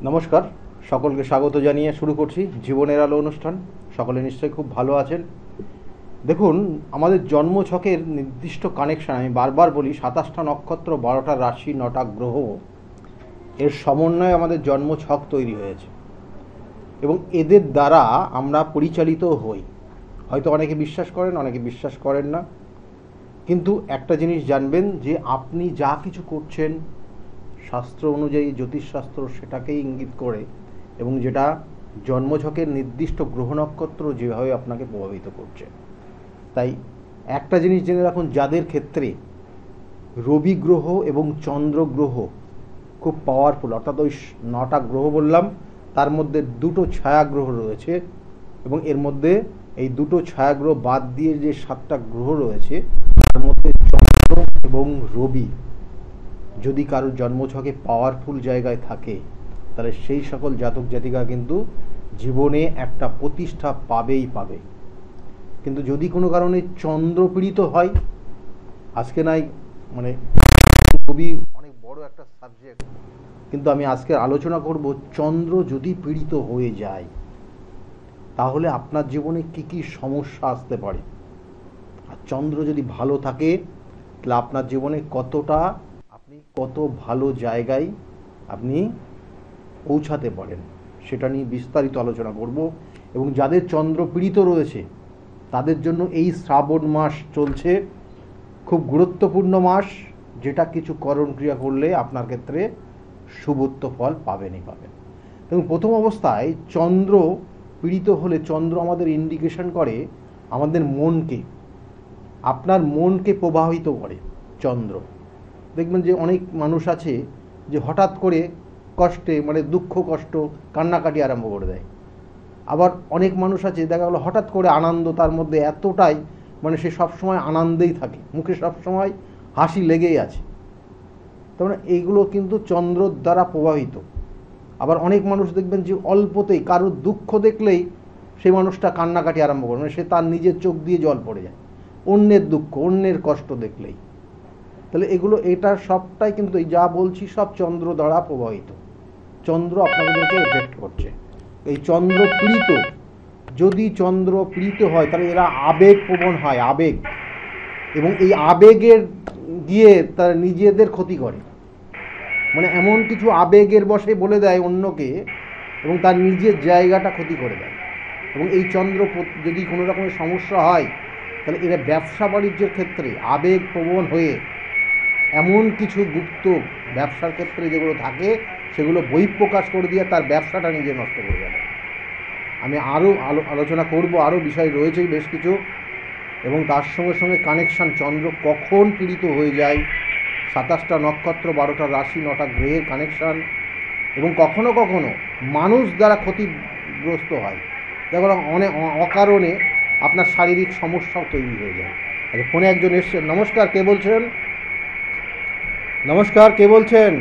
নমস্কার, সকলকে স্বাগত জানিয়ে শুরু করছি জীবনের আলো অনুষ্ঠান। সকলে নিশ্চয়ই খুব ভালো আছেন। দেখুন, আমাদের জন্মছকের নির্দিষ্ট কানেকশান, আমি বারবার বলি, 27টা নক্ষত্র, 12টা রাশি, 9টা গ্রহ, এর সমন্বয়ে আমাদের জন্মছক তৈরি হয়েছে এবং এদের দ্বারা আমরা পরিচালিত হই। হয়তো অনেকে বিশ্বাস করেন, অনেকে বিশ্বাস করেন না, কিন্তু একটা জিনিস জানবেন যে আপনি যা কিছু করছেন শাস্ত্র অনুযায়ী, জ্যোতিষশাস্ত্র সেটাকেই ইঙ্গিত করে এবং যেটা জন্মছকের নির্দিষ্ট গ্রহ নক্ষত্র যেভাবে আপনাকে প্রভাবিত করছে। তাই একটা জিনিস জেনে রাখুন, যাদের ক্ষেত্রে রবি গ্রহ এবং চন্দ্র গ্রহ খুব পাওয়ারফুল, অর্থাৎ ওই 9টা গ্রহ বললাম, তার মধ্যে দুটো ছায়া গ্রহ রয়েছে এবং এর মধ্যে এই দুটো ছায়া গ্রহ বাদ দিয়ে যে 7টা গ্রহ রয়েছে তার মধ্যে চন্দ্র এবং রবি যদি কারোর জন্মছকে পাওয়ারফুল জায়গায় থাকে, তাহলে সেই সকল জাতক জাতিকা কিন্তু জীবনে একটা প্রতিষ্ঠা পাবেই পাবে। কিন্তু যদি কোনো কারণে চন্দ্র পীড়িত হয়, আজকে নাই মানে রবি অনেক বড় একটা সাবজেক্ট, কিন্তু আমি আজকে আলোচনা করব চন্দ্র যদি পীড়িত হয়ে যায় তাহলে আপনার জীবনে কি কি সমস্যা আসতে পারে, আর চন্দ্র যদি ভালো থাকে তাহলে আপনার জীবনে কত ভালো জায়গায় আপনি পৌঁছাতে পারেন, সেটা নিয়ে বিস্তারিত আলোচনা করব। এবং যাদের চন্দ্র পীড়িত রয়েছে তাদের জন্য এই শ্রাবণ মাস চলছে, খুব গুরুত্বপূর্ণ মাস, যেটা কিছু করণ ক্রিয়া করলে আপনার ক্ষেত্রে শুভত্ব ফল পাবেনই পাবেন। এবং প্রথম অবস্থায় চন্দ্র পীড়িত হলে চন্দ্র আমাদের ইন্ডিকেশন করে আমাদের মনকে, আপনার মনকে প্রভাবিত করে চন্দ্র। দেখবেন যে অনেক মানুষ আছে যে হঠাৎ করে কষ্টে, মানে দুঃখ কষ্ট, কান্নাকাটি আরম্ভ করে দেয়। আবার অনেক মানুষ আছে দেখা গেলো হঠাৎ করে আনন্দ, তার মধ্যে এতটাই মানে সে সবসময় আনন্দেই থাকে, মুখে সবসময় হাসি লেগেই আছে। তার মানে এইগুলো কিন্তু চন্দ্রর দ্বারা প্রভাবিত। আবার অনেক মানুষ দেখবেন যে অল্পতেই কারোর দুঃখ দেখলেই সেই মানুষটা কান্নাকাটি আরম্ভ করে, মানে সে তার নিজের চোখ দিয়ে জল পড়ে যায় অন্যের দুঃখ, অন্যের কষ্ট দেখলেই। তাহলে এটা সবটাই কিন্তু এই যা বলছি সব চন্দ্র দ্বারা প্রভাবিত, চন্দ্র আপনাদেরকে এফেক্ট করছে। এই চন্দ্র পীড়িত, যদি চন্দ্র পীড়িত হয় তাহলে এরা আবেগ প্রবণ হয়, আবেগ, এবং এই আবেগের গিয়ে তারা নিজেদের ক্ষতি করে, মানে এমন কিছু আবেগের বশে বলে দেয় অন্যকে এবং তার নিজের জায়গাটা ক্ষতি করে দেয়। এবং এই চন্দ্র যদি কোনো রকমের সমস্যা হয় তাহলে এরা ব্যবসা বাণিজ্যের ক্ষেত্রে আবেগ প্রবণ হয়ে এমন কিছু গুপ্ত ব্যবসার ক্ষেত্রে যেগুলো থাকে সেগুলো বহিঃপ্রকাশ করে দিয়ে তার ব্যবসাটা নিজে নষ্ট করে দেয়। আমি আরও আলোচনা করব, আরও বিষয় রয়েছে বেশ কিছু, এবং তার সঙ্গে সঙ্গে কানেকশান চন্দ্র কখন পীড়িত হয়ে যায়, 27টা নক্ষত্র, 12টা রাশি, 9টা গ্রহের কানেকশান, এবং কখনো কখনো মানুষ দ্বারা ক্ষতিগ্রস্ত হয়। দেখো অনেক অকারণে আপনার শারীরিক সমস্যাও তৈরি হয়ে যায়। আচ্ছা, ফোনে একজন এসছেন। নমস্কার, কে বলছেন? নমস্কার, কে বলছেন?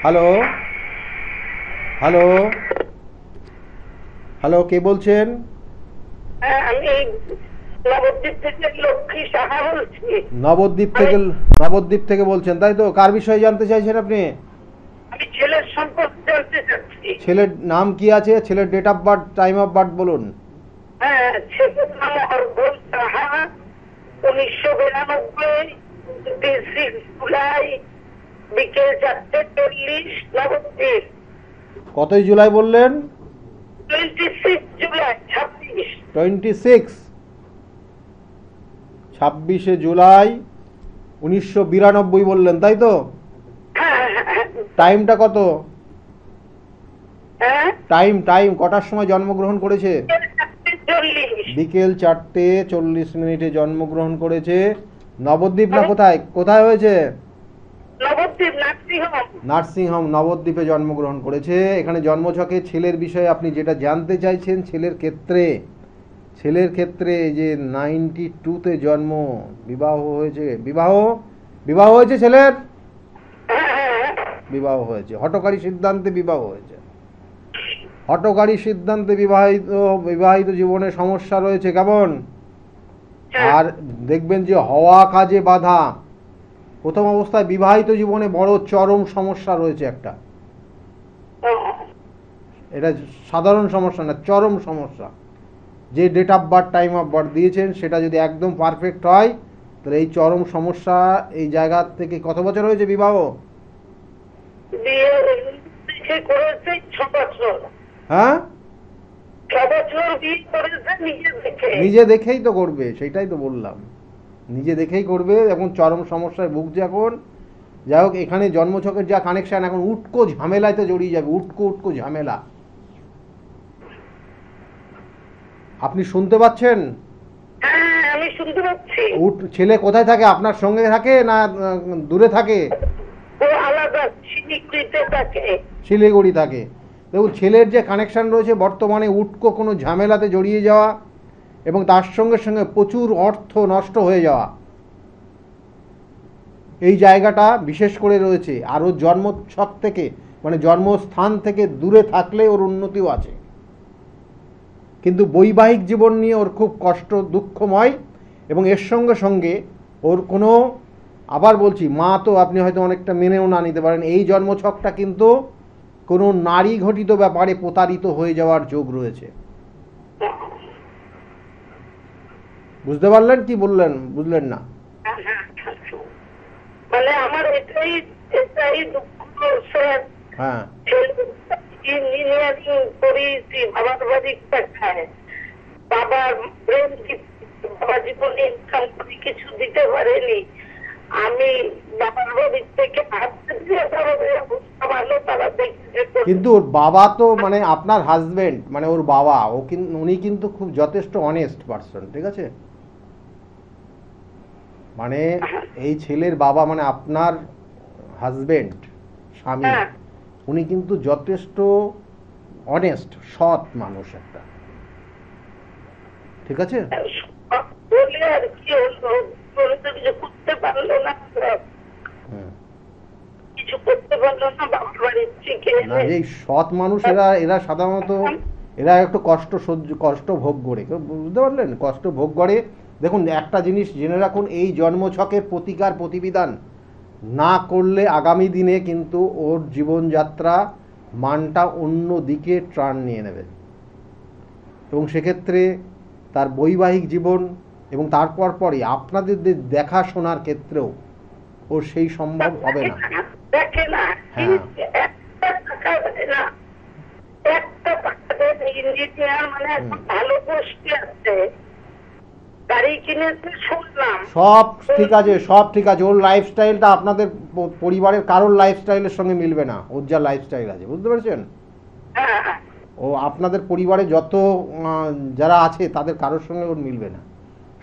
হ্যালো হ্যালো হ্যালো, কে বলছেন? আমি নবদ্বীপ থেকে লক্ষ্মী সাহা বলছি। নবদ্বীপ থেকে বলছেন, তাই তো? কার বিষয়ে জানতে চাইছেন আপনি? আমি ছেলের সম্পর্কে জানতে চাচ্ছি। ছেলের নাম কি আছে? ছেলের date of birth, time of birth বলুন। হ্যাঁ, ছেলের নাম অর্ঘল সাহা, 1992, 26 জুলাই, বিকেল 4:40, নবদ্বীপ। কতই জুলাই বললেন? 26 জুলাই, 26শে জুলাই 1992 বললেন, তাই তো? টাইমটা কত? টাইম কটার সময় জন্মগ্রহণ করেছে? বিকেল 4:40 জন্মগ্রহণ করেছে। নবদ্বীপ না কোথায় হয়েছে? নবদ্বীপ নার্সিংহোম, নবদ্বীপে জন্মগ্রহণ করেছে। এখানে জন্মছকে ছেলের বিষয়ে আপনি যেটা জানতে চাইছেন, ছেলের ক্ষেত্রে যে 92-তে জন্ম, বিবাহ হয়েছে ছেলের, বিবাহ হয়েছে, হঠকারী সিদ্ধান্তে বিবাহ হয়েছে। হঠকারী সিদ্ধান্তে বিবাহিত জীবনে সমস্যা রয়েছে, কেমন? আর দেখবেন যে হওয়া কাজে বাধা, প্রথম অবস্থায় বিবাহিত জীবনে বড় চরম সমস্যা রয়েছে একটা, এটা সাধারণ সমস্যা না, চরম সমস্যা। যে date of birth, time of birth দিয়েছেন সেটা যদি একদম পারফেক্ট হয়, তাহলে এই চরম সমস্যা এই জায়গা থেকে। কত বছর হয়েছে বিবাহ? বিয়ে দেখে করেছে 6 বছর। হ্যাঁ, 6 বছর বিয়ে করেছে নিজে দেখে। নিজে দেখেই তো করবে, সেটাই তো বললাম, নিজে দেখেই করবে। এখন চরম সমস্যায় ভুগছে এখন। যাই হোক, এখানে জন্মছকের যা কানেকশন, এখন উটকো ঝামেলায় তো জড়িয়ে যাবে, উটকো ঝামেলা। আপনি শুনতে পাচ্ছেন? হ্যাঁ, আমি শুনতে পাচ্ছি। ছেলে কোথায় থাকে? আপনার সঙ্গে থাকে না দূরে থাকে? ও আলাদা শিলিগুড়িতে থাকে। শিলিগুড়ি থাকে। দেখুন, ছেলের যে কানেকশন রয়েছে বর্তমানে, উটকো কোনো ঝামেলাতে জড়িয়ে যাওয়া এবং তার সঙ্গে সঙ্গে প্রচুর অর্থ নষ্ট হয়ে যাওয়া, এই জায়গাটা বিশেষ করে রয়েছে। আর ওর জন্মছক থেকে, মানে জন্মস্থান থেকে দূরে থাকলে ওর উন্নতিও আছে, কিন্তু বৈবাহিক জীবন নিয়ে ওর খুব কষ্ট, দুঃখময়। এবং এর সঙ্গে সঙ্গে ওর কোনো, আবার বলছি, মা তো আপনি হয়তো অনেকটা মেনেও না নিতে পারেন, এই জন্মছকটা কিন্তু কোনো নারী ঘটিত ব্যাপারে প্রতারিত হয়ে যাওয়ার যোগ রয়েছে। বুঝতে পারলেন কি বললেন? বুঝলেন না? মানে আমার এটাই দুঃখ স্যার। হ্যাঁ, ইঞ্জিনিয়ারিং করেছি, বাবার বাড়ি টাকায়। বাবার ব্রেন, বাবা জীবনে ইনকাম করে কিছু দিতে পারেনি। আমি বাবার বাড়ি থেকে হাত দিয়ে অবস্থা ভালো, তারা দেখছে। কিন্তু ওর বাবা তো, মানে আপনার হাজবেন্ড, মানে ওর বাবা, উনি কিন্তু খুব যথেষ্ট অনেস্ট পারসন, ঠিক আছে? মানে এই ছেলের বাবা, মানে আপনার হাজবেন্ড, স্বামী, উনি কিন্তু যথেষ্ট অনেস্ট, সৎ মানুষ একটা, ঠিক আছে? বলে আর কি হলো, বলে তো কিছু করতে পারলো না, কিছু করতে পারলো না। বাবার বাড়ির থেকে এই সৎ মানুষ, এরা সাধারণত এরা একটু কষ্ট ভোগ করে, বুঝতে পারলেন? কষ্ট ভোগ করে। দেখুন, একটা জিনিস জেনে রাখুন, এই জন্মছকের প্রতিকার প্রতিবিধান না করলে আগামী দিনে কিন্তু ওর জীবনযাত্রা মানটা অন্য দিকে টার্ন নিয়ে নেবে, এবং সেক্ষেত্রে তার বৈবাহিক জীবন এবং তারপর পরে আপনাদের দেখাশোনার ক্ষেত্রেও ওর সেই সম্ভব হবে না। দেখে না, হ্যাঁ, একটা টাকা দেয় না, একটা টাকা দেয় না। ইঞ্জিনিয়ার মানে এখন ভালো পোস্টে আছে, গাড়ি কিনেছে শুনলাম। সব ঠিক আছে, সব ঠিক আছে। ওর লাইফস্টাইলটা আপনাদের পরিবারের কারোর লাইফস্টাইলের সঙ্গে মিলবে না। ওর যা লাইফস্টাইল আছে, বুঝতে পেরেছেন? ও আপনাদের পরিবারে যত যারা আছে তাদের কারোর সঙ্গে ওর মিলবে না।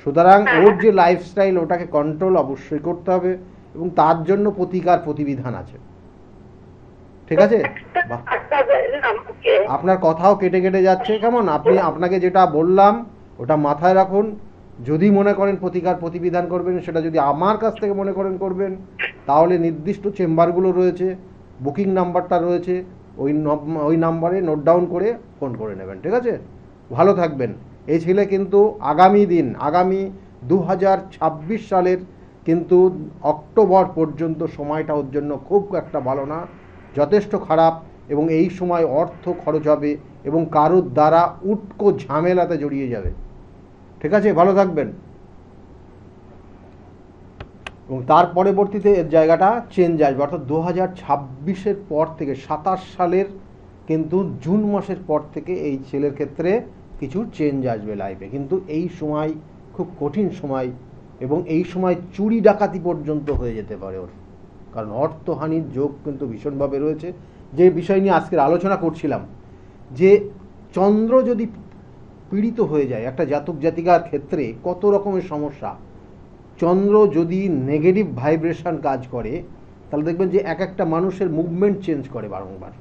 সুতরাং ওর যে লাইফস্টাইল, ওটাকে কন্ট্রোল অবশ্যই করতে হবে, এবং তার জন্য প্রতিকার প্রতিবিধান আছে, ঠিক আছে? আপনার কথাও কেটে কেটে যাচ্ছে, কেমন? আপনাকে যেটা বললাম ওটা মাথায় রাখুন। যদি মনে করেন প্রতিকার প্রতিবিধান করবেন, সেটা যদি আমার কাছ থেকে মনে করেন করবেন, তাহলে নির্দিষ্ট চেম্বারগুলো রয়েছে, বুকিং নাম্বারটা রয়েছে, ওই নাম্বারে নোট ডাউন করে ফোন করে নেবেন, ঠিক আছে? ভালো থাকবেন। এই ছেলে কিন্তু আগামী 2026 সালের কিন্তু অক্টোবর পর্যন্ত সময়টা ওর জন্য খুব একটা ভালো না, যথেষ্ট খারাপ। এবং এই সময় অর্থ খরচ হবে এবং কারোর দ্বারা উটকো ঝামেলাতে জড়িয়ে যাবে, ঠিক আছে? ভালো থাকবেন। এবং তার পরবর্তীতে এর জায়গাটা চেঞ্জ আসবে, অর্থাৎ 2026-এর পর থেকে 27 সালের কিন্তু জুন মাসের পর থেকে এই ছেলের ক্ষেত্রে কিছু চেঞ্জ আসবে লাইফে। কিন্তু এই সময় খুব কঠিন সময়, এবং এই সময় চুরি ডাকাতি পর্যন্ত হয়ে যেতে পারে ওর, কারণ অর্থহানির যোগ কিন্তু ভীষণভাবে রয়েছে। যে বিষয় নিয়ে আজকের আলোচনা করছিলাম, যে চন্দ্র যদি পীড়িত হয়ে যায় একটা জাতক জাতিকার ক্ষেত্রে কত রকমের সমস্যা। চন্দ্র যদি নেগেটিভ ভাইব্রেশন কাজ করে, তাহলে দেখবেন যে একটা মানুষের মুভমেন্ট চেঞ্জ করে বারংবার।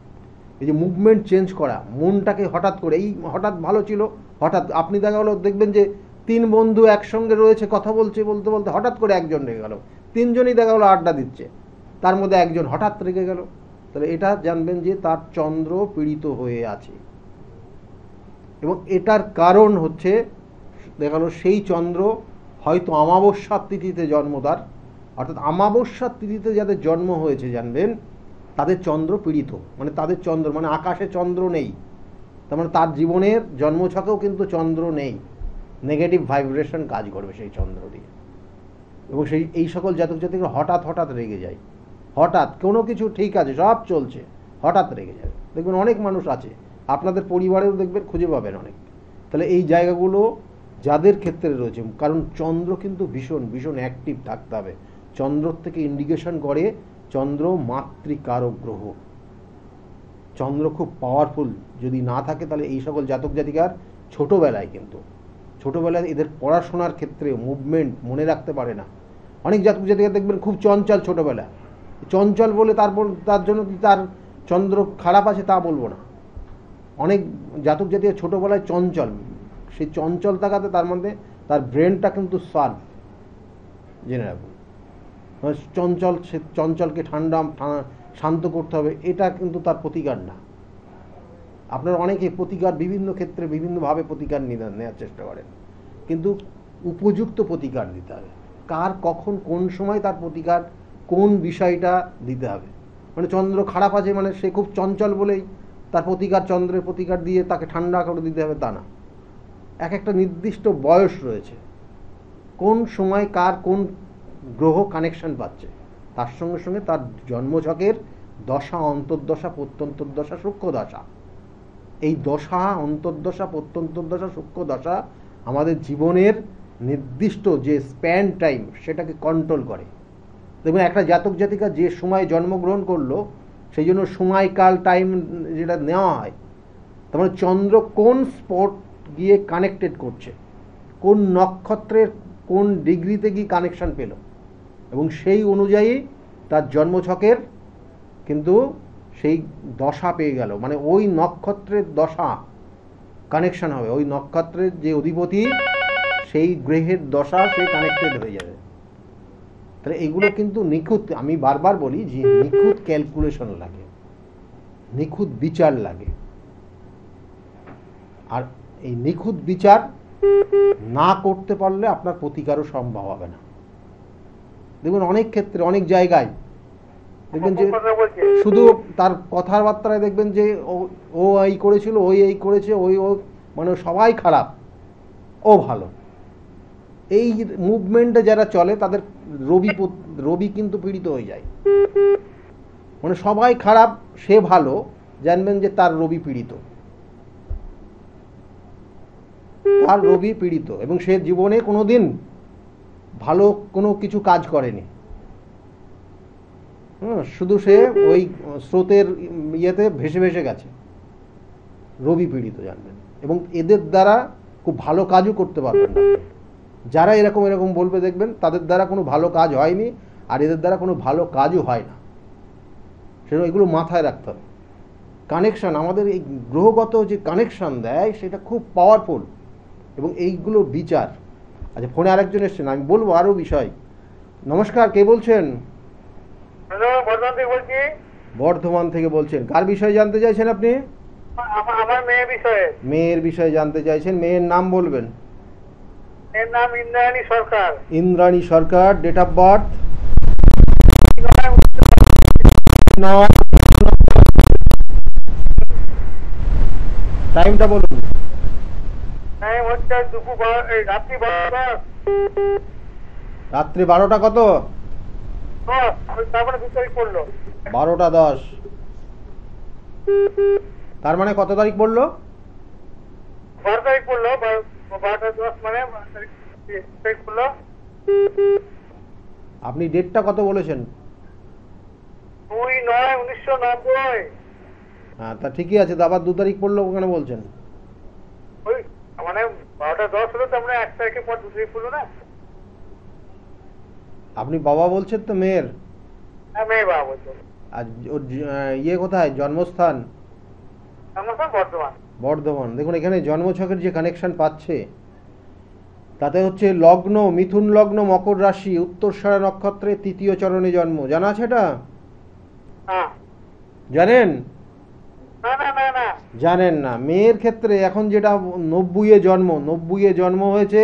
এই যে মুভমেন্ট চেঞ্জ করা, মনটাকে হঠাৎ করে, এই হঠাৎ ভালো ছিল, হঠাৎ আপনি দেখা গেলো দেখবেন যে 3 বন্ধু একসঙ্গে রয়েছে, কথা বলতে বলতে হঠাৎ করে একজন রেগে গেল, 3 জনই দেখা গেলো আড্ডা দিচ্ছে, তার মধ্যে একজন হঠাৎ রেগে গেল, তাহলে এটা জানবেন যে তার চন্দ্র পীড়িত হয়ে আছে। এবং এটার কারণ হচ্ছে দেখা গেল সেই চন্দ্র হয়তো অমাবস্যার তিথিতে জন্মদার, অর্থাৎ অমাবস্যার তিথিতে যাদের জন্ম হয়েছে জানবেন তাদের চন্দ্র পীড়িত, মানে তাদের চন্দ্র, মানে আকাশে চন্দ্র নেই, তার মানে তার জীবনের জন্মছকেও কিন্তু চন্দ্র নেই, নেগেটিভ ভাইব্রেশন কাজ করবে সেই চন্দ্র দিয়ে। এবং এই সকল জাতক জাতিকরা হঠাৎ হঠাৎ রেগে যায়, হঠাৎ কোনো কিছু ঠিক আছে সব চলছে, হঠাৎ রেগে যাবে। দেখবেন অনেক মানুষ আছে, আপনাদের পরিবারেও দেখবেন খুঁজে পাবেন অনেক। তাহলে এই জায়গাগুলো যাদের ক্ষেত্রে রয়েছে, কারণ চন্দ্র কিন্তু ভীষণ ভীষণ অ্যাক্টিভ থাকতে হবে। চন্দ্র থেকে ইন্ডিকেশন করে চন্দ্র মাতৃকারক গ্রহ, চন্দ্র খুব পাওয়ারফুল। যদি না থাকে তাহলে এই সকল জাতক জাতিকার ছোটোবেলায় এদের পড়াশোনার ক্ষেত্রে মুভমেন্ট মনে রাখতে পারে না। অনেক জাতক জাতিকা দেখবেন খুব চঞ্চল ছোটোবেলা, চঞ্চল বলে তার জন্য তার চন্দ্র খারাপ আছে তা বলবো না। অনেক জাতক জাতিকা ছোটোবেলায় চঞ্চল, সেই চঞ্চল থাকাতে তার মধ্যে তার ব্রেনটা কিন্তু শার্প, জেনে রাখুন। সে চঞ্চলকে শান্ত করতে হবে, এটা কিন্তু তার প্রতিকার না। আপনারা অনেকে প্রতিকার বিভিন্ন ক্ষেত্রে বিভিন্নভাবে প্রতিকার নেওয়ার চেষ্টা করেন, কিন্তু উপযুক্ত প্রতিকার দিতে হবে। কার কখন কোন সময় তার প্রতিকার, কোন বিষয়টা দিতে হবে। মানে চন্দ্র খারাপ আছে মানে সে খুব চঞ্চল বলেই তার প্রতিকার, চন্দ্রের প্রতিকার দিয়ে তাকে ঠান্ডা করে দিতে হবে তা না। একটা নির্দিষ্ট বয়স রয়েছে, কোন সময় কার কোন গ্রহ কানেকশন পাচ্ছে, তার সঙ্গে সঙ্গে তার জন্মছকের দশা, অন্তর্দশা, প্রত্যন্তর্দশা, সূক্ষ্ম দশা, এই দশা, অন্তর্দশা, প্রত্যন্তর্দশা, সূক্ষ্ম দশা আমাদের জীবনের নির্দিষ্ট যে স্প্যান টাইম সেটাকে কন্ট্রোল করে। দেখবেন একটা জাতক জাতিকা যে সময় জন্মগ্রহণ করলো, সেই জন্য সময়কাল টাইম যেটা নেওয়া হয়, তার মানে চন্দ্র কোন স্পট গিয়ে কানেক্টেড করছে, কোন নক্ষত্রের কোন ডিগ্রিতে গিয়ে কানেকশন পেল, এবং সেই অনুযায়ী তার জন্মছকের কিন্তু সেই দশা পেয়ে গেল। মানে ওই নক্ষত্রের দশা কানেকশন হবে, ওই নক্ষত্রের যে অধিপতি সেই গ্রহের দশা সে কানেক্টেড হয়ে যাবে। তাহলে এগুলো কিন্তু নিখুঁত, আমি বারবার বলি যে নিখুঁত ক্যালকুলেশন লাগে, নিখুঁত বিচার লাগে। আর এই নিখুঁত বিচার না করতে পারলে আপনার প্রতিকারও সম্ভব হবে না। দেখবেন অনেক ক্ষেত্রে অনেক জায়গায় দেখবেন যে শুধু তার কথাবার্তায় দেখবেন যে ও এই করেছিল, ওই এই করেছে, ওই ও মানে সবাই খারাপ, ও ভালো। এই মুভমেন্টে যারা চলে তাদের রবি কিন্তু পীড়িত হয়ে যায়। মানে সবাই খারাপ, সে ভালো, জানবেন যে তার রবি পীড়িত, তার রবি পীড়িত, এবং সে জীবনে কোনোদিন ভালো কোনো কিছু কাজ করেনি। শুধু সে ওই স্রোতের ইয়েতে ভেসে ভেসে গেছে, রবি পীড়িত, জানবেন। এবং এদের দ্বারা খুব ভালো কাজও করতে পারবেন না। যারা এরকম বলবে দেখবেন তাদের দ্বারা কোনো ভালো কাজ হয়নি, আর এদের দ্বারা কোনো ভালো কাজও হয় না। সেটা এগুলো মাথায় রাখতে হবে। কানেকশন, আমাদের এই গ্রহগত যে কানেকশন দেয় সেটা খুব পাওয়ারফুল, এবং এইগুলো বিচার। আচ্ছা, ফোনে আরেকজন এসছেন, আমি বলবো আরও বিষয়। নমস্কার, কে বলছেন? বর্ধমান থেকে বলছেন। কার বিষয়ে জানতে চাইছেন আপনি? আমার মেয়ের বিষয়ে। মেয়ের বিষয়ে জানতে চাইছেন। মেয়ের নাম বলবেন? এর নাম Indrani Sarkar. Indrani Sarkar. Date of birth? টাইমটা বলুন। টাইম হচ্ছে রাত্রি 12টা কত? 12টা 10। তার মানে কত তারিখ পড়লো? 12 তারিখ পড়লো। 12টা 10 মানে তারিখ পড়লো। আপনি ডেটটা কত বলেছেন? 2/9/1990। হ্যাঁ, তা ঠিকই আছে। তো আবার 2 তারিখ পড়লো ওখানে বলছেন? ওই মানে 12টা 10 হলো, তার মানে 1 তারিখের পর 2 তারিখ পড়লো না। আপনি বাবা বলছেন তো মেয়ের? হ্যাঁ, মেয়ে বাবা বলছো। আর ওর ইয়ে কোথায়, জন্মস্থান? জন্মস্থান বর্ধমান। বর্ধমান। দেখুন এখানে জন্মছকের যে কানেকশন পাচ্ছে তাতে হচ্ছে লগ্ন মিথুন লগ্ন, মকর রাশি, উত্তরসরা নক্ষত্রে 3য় চরণে জন্ম। জানা আছে এটা? জানেন? না। জানেন না? মেয়ের ক্ষেত্রে এখন যেটা 90-এ জন্ম, 90-এ জন্ম হয়েছে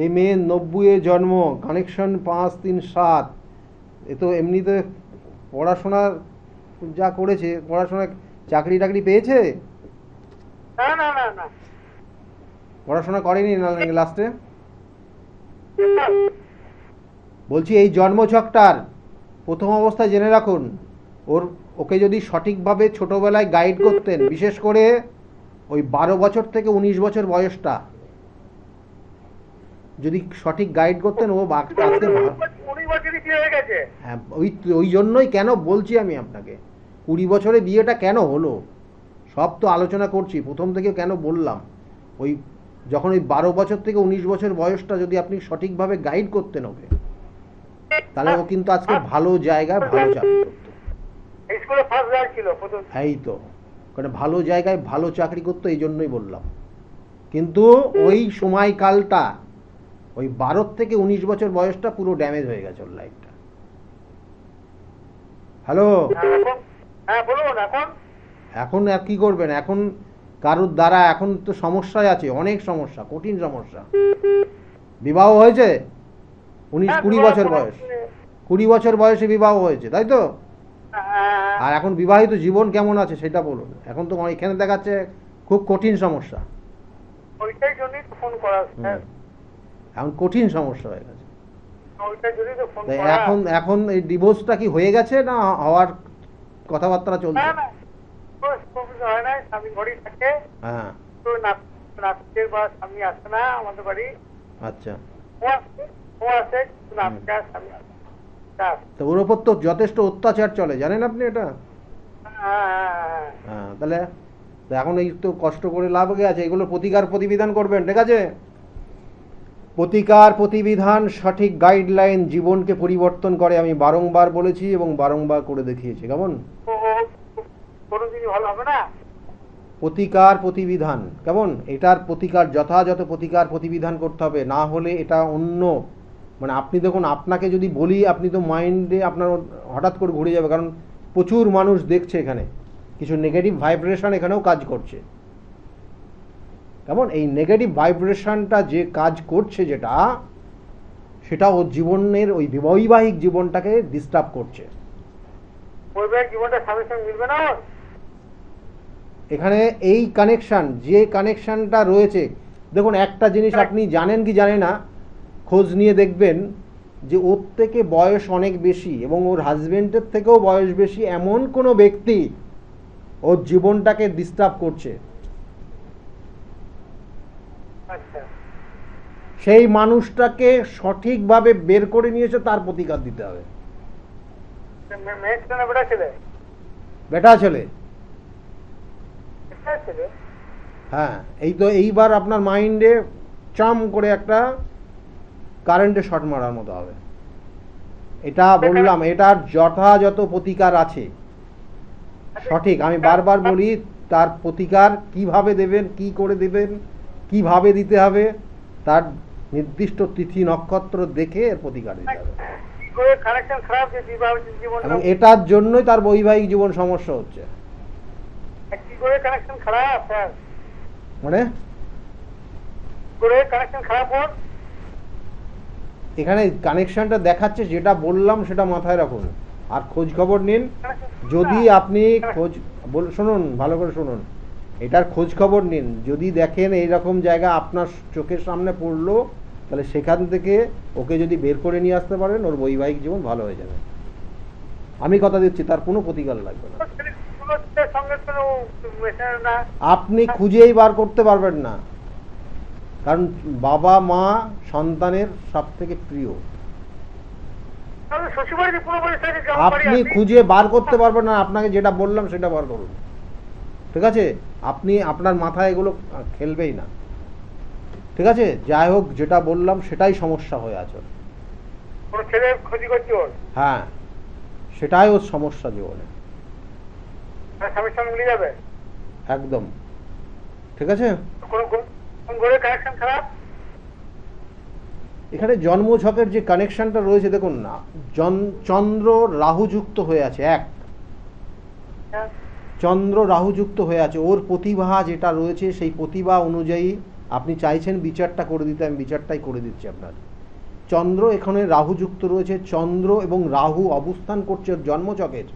এই মেয়ের, 90-এ জন্ম, কানেকশন 5, 3, 7। এ তো এমনিতে পড়াশোনার যা করেছে, পড়াশোনায় চাকরি টাকরি পেয়েছে? না না না না পড়াশোনা করেনি না লাস্টে? বলছি এই জন্মছকটার প্রথম অবস্থায় জেনে রাখুন, ওকে যদি সঠিকভাবে ছোটবেলায় গাইড করতেন, বিশেষ করে ওই 12 বছর থেকে 19 বছর বয়সটা যদি সঠিক গাইড করতেন, ও আজকে হ্যাঁ, ওই জন্যই কেন বলছি আমি আপনাকে 20 বছরে বিয়েটা কেন হলো সব তো আলোচনা করছি, প্রথম থেকে কেন বললাম, ওই যখন ওই 12 বছর থেকে 19 বছর বয়সটা যদি আপনি সঠিকভাবে গাইড করতেন ওকে, তাহলে ও কিন্তু আজকে ভালো জায়গায় ভালো চাকরি করতো। স্কুলে ফার্স্ট র্যাঙ্ক ছিল প্রথম। এই তো, কারণ ভালো জায়গায় ভালো চাকরি করতো, এই জন্যই বললাম। কিন্তু ওই সময়কালটা ওই 12 থেকে 19 বছর বয়সটা পুরো ড্যামেজ হয়ে গেছে ওর লাইফটা। হ্যালো, হ্যাঁ বলুন। এখন আর কি করবেন? এখন কারোর দ্বারা এখন তো সমস্যায় আছে, অনেক সমস্যা, কঠিন সমস্যা। বিবাহ হয়েছে 19-20 বছর বয়স, 20 বছর বয়সে বিবাহ হয়েছে, তাই তো? আর এখন বিবাহিত জীবন কেমন আছে সেটা বলুন। এখন তো এখানে দেখাচ্ছে খুব কঠিন সমস্যা, ওইটাই জন্যই তো ফোন করা। এখন কঠিন সমস্যা হয়ে গেছে। ওইটার জন্যই তো ফোন তাই করা। এখন এই ডিভোর্সটা কি হয়ে গেছে না হওয়ার কথাবার্তা চলছে? না না ডিভোর্স হয় না, স্বামী ঘরেই থাকে। হ্যাঁ, তো নাতিদের বা স্বামী আসে না আমাদের বাড়ি। আচ্ছা। ও আসে নাতিকা স্বামী আসে। তো ওর ওপর তো যথেষ্ট অত্যাচার চলে, জানেন আপনি এটা? হ্যাঁ, তাহলে তো এখন এই তো কষ্ট করে লাভ হয়ে আছে, এগুলো প্রতিকার প্রতিবিধান করবেন, ঠিক আছে? প্রতিকার প্রতিবিধান সঠিক গাইডলাইন জীবনকে পরিবর্তন করে, আমি বারংবার বলেছি এবং বারংবার করে দেখিয়েছি। কেমন? কোনোদিনই ভালো হবে না। প্রতিকার প্রতিবিধান কেমন? এটার প্রতিকার, যথাযথ প্রতিকার প্রতিবিধান করতে হবে, না হলে এটা অন্য মানে আপনি দেখুন, আপনাকে যদি বলি আপনি তো মাইন্ডে আপনার হঠাৎ করে ঘুরে যাবে, কারণ প্রচুর মানুষ দেখছে এখানে, কিছু নেগেটিভ ভাইব্রেশন এখানেও কাজ করছে। কেমন? এই নেগেটিভ ভাইব্রেশনটা যে কাজ করছে যেটা, সেটা ওর জীবনের ওই বৈবাহিক জীবনটাকে ডিস্টার্ব করছে। বৈবাহিক জীবনটা স্বামীর সঙ্গে মিলবে না। এখানে এই কানেকশন, যে কানেকশনটা রয়েছে, দেখুন একটা জিনিস আপনি জানেন কি জানেন না, খোঁজ নিয়ে দেখবেন যে ওর থেকে বয়স অনেক বেশি এবং ওর হাজবেন্ডের থেকেও বয়স বেশি এমন কোনো ব্যক্তি ওর জীবনটাকে ডিস্টার্ব করছে। সেই মানুষটাকে সঠিকভাবে বের করে নিয়েছে, তার প্রতিকার দিতে হবে। বেটা ছেলে, হ্যাঁ, এই তো এইবার আপনার মাইন্ডে চাম করে একটা কারেন্টে শর্ট মারার মতো হবে। এটা বললাম, এটার যথাযথ প্রতিকার আছে, সঠিক। আমি বারবার বলি তার প্রতিকার কিভাবে দেবেন, কি করে দেবেন, কিভাবে দিতে হবে, তার নির্দিষ্ট তিথি নক্ষত্র দেখে এর প্রতিকার দিতে হবে। এবং এটার জন্যই তার বৈবাহিক জীবন সমস্যা হচ্ছে। মানে এখানে কানেকশনটা দেখাচ্ছে, যেটা বললাম সেটা মাথায় রাখুন আর খোঁজ খবর নিন। যদি আপনি শুনুন, ভালো করে শুনুন, এটার খোঁজ খবর নিন। যদি দেখেন এইরকম জায়গা আপনার চোখের সামনে পড়লো, তাহলে সেখান থেকে ওকে যদি বের করে নিয়ে আসতে পারেন, ওর বৈবাহিক জীবন ভালো হয়ে যাবে। আমি কথা দিচ্ছি, তার কোনো প্রতিকার লাগবে না। আপনি খুঁজেই বার করতে পারবেন না, কারণ বাবা মা সন্তানের সব থেকে প্রিয়। আপনি খুঁজে বার করতে পারবেন না, আপনাকে যেটা বললাম সেটা বার করুন, ঠিক আছে? আপনি আপনার মাথায় এগুলো খেলবেই না, ঠিক আছে? যাই হোক, যেটা বললাম সেটাই সমস্যা হয়ে আছে। হ্যাঁ, সেটাই ওর সমস্যা জীবনে, একদম, ঠিক আছে? এখানে জন্মছকের যে কানেকশনটা রয়েছে দেখুন না, চন্দ্র রাহু যুক্ত হয়ে আছে, চন্দ্র রাহু যুক্ত হয়ে আছে। ওর প্রতিভা যেটা রয়েছে, সেই প্রতিভা অনুযায়ী আপনি চাইছেন বিচারটা করে দিতে, আমি বিচারটাই করে দিচ্ছি আপনার। চন্দ্র এখানে রাহু যুক্ত রয়েছে, চন্দ্র এবং রাহু অবস্থান করছে জন্মছকের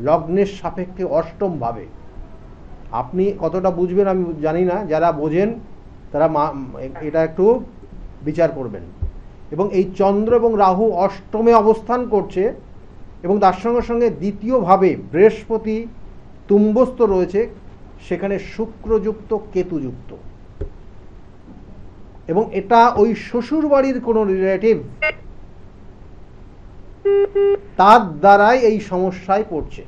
লগ্নের সাপেক্ষে অষ্টম ভাবে। আপনি কতটা বুঝবেন আমি জানি না, যারা বোঝেন তারা এটা একটু বিচার করবেন। এবং এই চন্দ্র এবং রাহু অষ্টমে অবস্থান করছে, এবং তার সঙ্গে সঙ্গে দ্বিতীয়ভাবে বৃহস্পতি তুম্বস্থ রয়েছে, সেখানে শুক্রযুক্ত কেতুযুক্ত, এবং এটা ওই শ্বশুর বাড়ির কোনো রিলেটিভ, তার দ্বারাই এই সমস্যায় পড়ছে।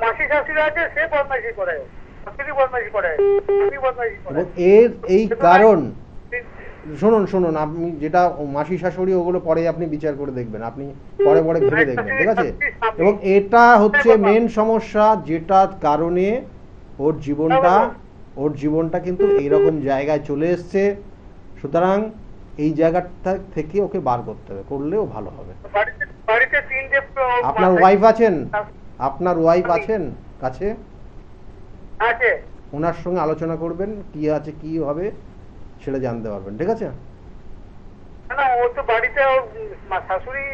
মাসি শাশুড়ি আছে, সে বদমাইশি করে, শাশুড়ি বদমাইশি করে, স্বামী বদমাইশি করে। এবং এর এই কারণ, শুনুন, আপনি যেটা মাসি শাশুড়ি ওগুলো পরে আপনি বিচার করে দেখবেন, আপনি পরে ভেবে দেখবেন, ঠিক আছে? এবং এটা হচ্ছে মেন সমস্যা, যেটার কারণে ওর জীবনটা কিন্তু এইরকম জায়গায় চলে এসছে। সুতরাং এই জায়গাটা থেকে ওকে বার করতে হবে, করলেও ভালো হবে। বাড়িতে তিনটে আপনার ওয়াইফ আছেন? আপনার ওয়াইফ আছেন কাছে? আছে। ওনার সঙ্গে আলোচনা করবেন, কি আছে কি হবে সেটা জানতে পারবেন, ঠিক আছে? না, ও তো বাড়িতে শাশুড়ি।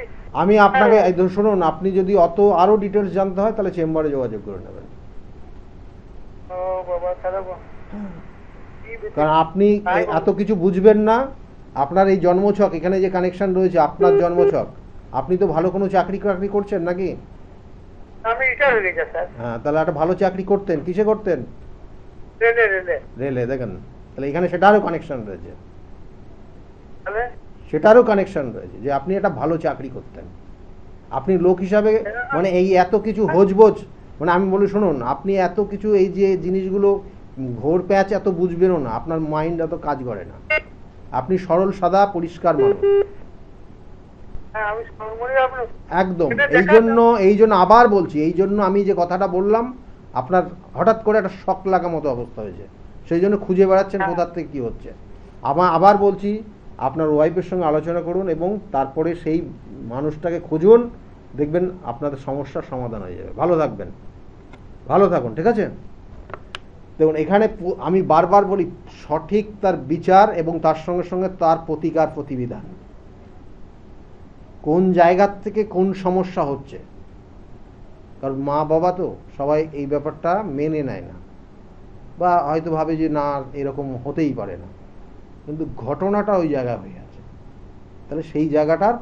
আমি আপনাকে শুনুন, আপনি যদি আরো ডিটেলস জানতে হয় তাহলে চেম্বারে যোগাযোগ করে নেবেন। ও বাবা, তাহলে কারণ আপনি এত কিছু বুঝবেন না। আপনার এই জন্মছক, এখানে যে কানেকশন রয়েছে আপনার জন্মছক, আপনি তো ভালো কোনো চাকরি করছেন নাকি? আমি রিটায়ার হয়ে গেছি স্যার। হ্যাঁ, তাহলে একটা ভালো চাকরি করতেন, কিসে করতেন? রেলে। দেখেন, তাহলে এখানে সেটারও কানেকশন রয়েছে, সেটারও কানেকশন রয়েছে যে আপনি একটা ভালো চাকরি করতেন। আপনি লোক হিসাবে মানে এই এত কিছু হোজবোজ, মানে আমি বলি শুনুন, আপনি এত কিছু এই যে জিনিসগুলো ঘোর প্যাচ এত বুঝবেনও না, আপনার মাইন্ড এত কাজ করে না। আপনি সরল সাদা পরিষ্কার মানুষ একদম। এই জন্য আবার বলছি, এই জন্য আমি যে কথাটা বললাম, আপনার হঠাৎ করে একটা শক লাগা মতো অবস্থা হয়েছে, সেই জন্য খুঁজে বেড়াচ্ছেন কোথার থেকে কি হচ্ছে। আবার বলছি, আপনার ওয়াইফের সঙ্গে আলোচনা করুন এবং তারপরে সেই মানুষটাকে খুঁজুন, দেখবেন আপনাদের সমস্যার সমাধান হয়ে যাবে। ভালো থাকবেন, ভালো থাকুন, ঠিক আছে? দেখুন, এখানে আমি বারবার বলি, সঠিক তার বিচার এবং তার সঙ্গে সঙ্গে তার প্রতিকার প্রতিবিধান, কোন জায়গার থেকে কোন সমস্যা হচ্ছে। কারণ মা বাবা তো সবাই এই ব্যাপারটা মেনে নেয় না, বা হয়তো ভাবে যে না, এরকম হতেই পারে না, কিন্তু ঘটনাটা ওই জায়গায় হয়ে আছে। তাহলে সেই জায়গাটার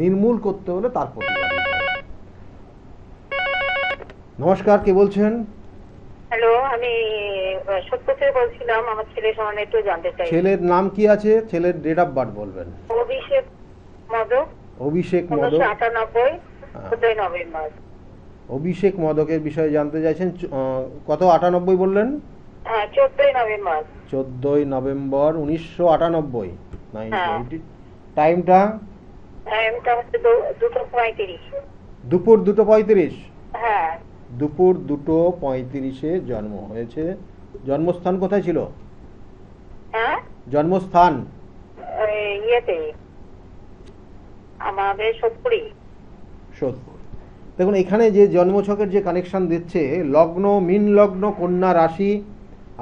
নির্মূল করতে হলে তার প্রতিকার। নমস্কার, কে বলছেন? হ্যালো, আমি সত্য থেকে বলছিলাম। আমার ছেলের সম্বন্ধে একটু জানতে চাই। ছেলের নাম কি আছে? ছেলের ডেট অফ বার্থ বলবেন। অভিষেক মদক। অভিষেক মদক, 1998, 14 নভেম্বর। অভিষেক মদকের বিষয়ে জানতে চাইছেন। কত 98 বললেন? হ্যাঁ, 14 নভেম্বর। 14 নভেম্বর 1998, 1980। টাইমটা? টাইমটা হচ্ছে 2:35। দুপুর 2:35? হ্যাঁ, দুপুর 2:35-এ জন্ম হয়েছে। জন্মস্থান কোথায় ছিল? হ্যাঁ, জন্মস্থান ইয়েতে আমাদের সোদপুর। দেখুন, এখানে যে জন্মছকের যে কানেকশন দিচ্ছে, লগ্ন মীন লগ্ন, কন্যা রাশি,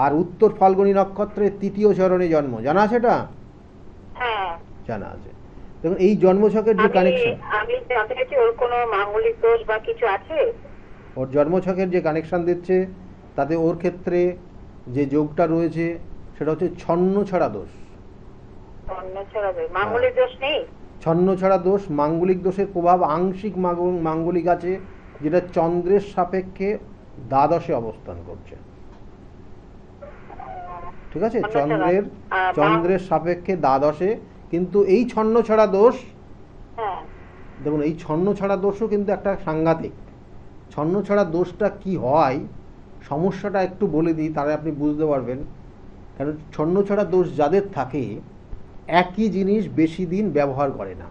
আর উত্তর ফাল্গুনী নক্ষত্রের 3য় চরণে জন্ম। জানা আছে এটা? হ্যাঁ, জানা আছে। দেখুন, এই জন্মছকের যে কানেকশন, আমি জানতে চাইছি ওর কোনো মাঙ্গলিক দোষ বা কিছু আছে? ওর জন্মছকের যে কানেকশন দিচ্ছে তাতে ওর ক্ষেত্রে যে যোগটা রয়েছে সেটা হচ্ছে ছন্নছাড়া দোষ। ছন্নছাড়া দোষ, মাঙ্গলিক দোষ নেই? ছন্নছাড়া দোষ, মাঙ্গলিক দোষের প্রভাব আংশিক মাঙ্গলিক আছে, যেটা চন্দ্রের সাপেক্ষে দ্বাদশে অবস্থান করছে, ঠিক আছে? চন্দ্রের সাপেক্ষে দ্বাদশে। কিন্তু এই ছন্নছাড়া দোষ, দেখুন, এই ছন্নছাড়া দোষও কিন্তু একটা সাংঘাতিক। ছন্নছাড়া দোষটা কি হয়, সমস্যাটা একটু বলে দিই, তাহলে আপনি বুঝতে পারবেন। কারণ ছন্নছাড়া দোষ যাদের থাকে, একই জিনিস বেশি দিন ব্যবহার করে না।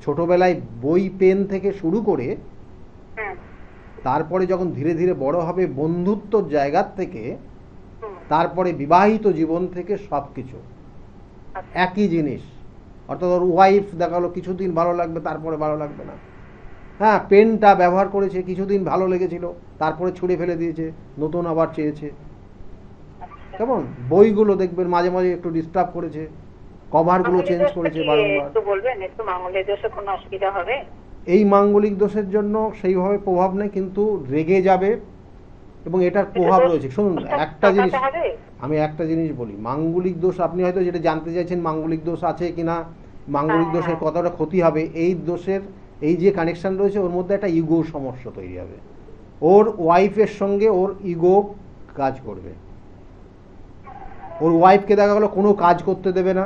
ছোটবেলায় বই পেন থেকে শুরু করে তারপরে যখন ধীরে ধীরে বড় হবে, বন্ধুত্বর জায়গার থেকে, তারপরে বিবাহিত জীবন থেকে, সব কিছু একই জিনিস। অর্থাৎ ওর ওয়াইফ দেখালো, কিছুদিন ভালো লাগবে, তারপরে ভালো লাগবে না। হ্যাঁ, পেনটা ব্যবহার করেছে, কিছুদিন ভালো লেগেছিল, তারপরে ছুঁড়ে ফেলে দিয়েছে, নতুন আবার চেয়েছে। কেমন বইগুলো দেখবেন মাঝে মাঝে একটু ডিস্টার্ব করেছে, কভারগুলো চেঞ্জ করেছে বারংবার। একটু বলবেন, একটু মাঙ্গলিক দোষে কোনো অসুবিধা হবে? এই মাঙ্গলিক দোষের জন্য সেইভাবে প্রভাব নেই, কিন্তু রেগে যাবে এবং এটার প্রভাব রয়েছে। শুনুন একটা জিনিস, আমি একটা জিনিস বলি, মাঙ্গলিক দোষ আপনি হয়তো যেটা জানতে চাইছেন মাঙ্গলিক দোষ আছে কিনা, মাঙ্গলিক দোষের কতটা ক্ষতি হবে, এই দোষের এই যে কানেকশন রয়েছে ওর মধ্যে একটা ইগো সমস্যা তৈরি হবে। ওর ওয়াইফের সঙ্গে ওর ইগো কাজ করবে। ওর ওয়াইফকে দেখা গেলো কোনো কাজ করতে দেবে না,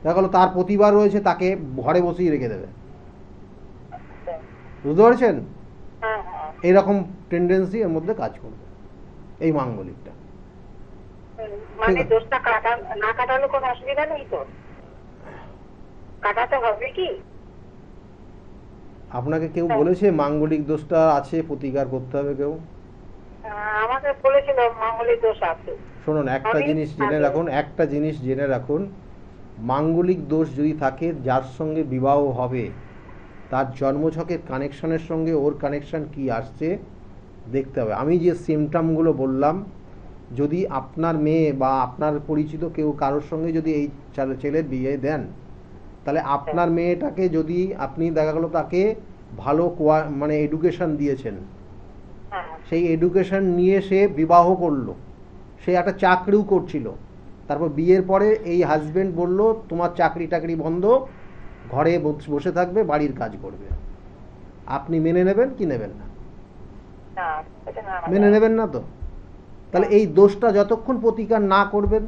দেখা গেলো তার প্রতিভা রয়েছে, তাকে ঘরে বসিয়ে রেখে দেবে। বুঝতে পারছেন? এইরকম টেন্ডেন্সি এর মধ্যে কাজ করবে এই মাঙ্গলিকটা। মানে দোষটা না কাটালে কোনো অসুবিধা নেই তো? কাটাতে হবে কি? আপনাকে কেউ বলেছে মাঙ্গলিক দোষটা আছে, প্রতিকার করতে হবে কেউ? আমাকে বলেছিল মাঙ্গলিক দোষ আছে। শুনুন একটা জিনিস জেনে রাখুন, একটা জিনিস জেনে রাখুন, মাঙ্গলিক দোষ যদি থাকে, যার সঙ্গে বিবাহ হবে তার জন্মছকের কানেকশনের সঙ্গে ওর কানেকশন কি আসছে দেখতে হবে। আমি যে সিমটমগুলো বললাম, যদি আপনার মেয়ে বা আপনার পরিচিত কেউ কারোর সঙ্গে যদি এই ছেলের বিয়ে দেন, তাহলে আপনার মেয়েটাকে যদি আপনি দেখা গেলো তাকে ভালো মানে এডুকেশন দিয়েছেন, সেই এডুকেশন নিয়ে সে বিবাহ করলো, সে একটা চাকরিও করছিল, তারপর বিয়ের পরে এই হাজবেন্ড বলল তোমার চাকরি টাকরি বন্ধ, ঘরে বসে থাকবে, বাড়ির কাজ করবে, আপনি মেনে নেবেন কি নেবেন না? মেনে নেবেন না তো? তাহলে এই দোষটা যতক্ষণ প্রতিকার না করবেন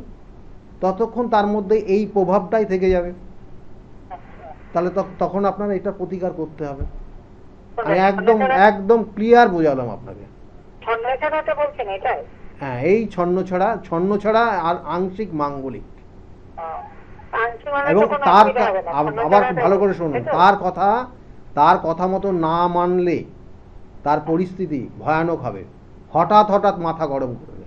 ততক্ষণ তার মধ্যে এই প্রভাবটাই থেকে যাবে। তাহলে তখন আপনার এটা প্রতিকার করতে হবে। আমি একদম একদম ক্লিয়ার বোঝালাম আপনাকে। হ্যাঁ, এই ছন্নছড়া আর আংশিক মাঙ্গলিক। এবং তার আবার ভালো করে শুনুন, তার কথা মতো না মানলে তার পরিস্থিতি ভয়ানক হবে, হঠাৎ হঠাৎ মাথা গরম করবে।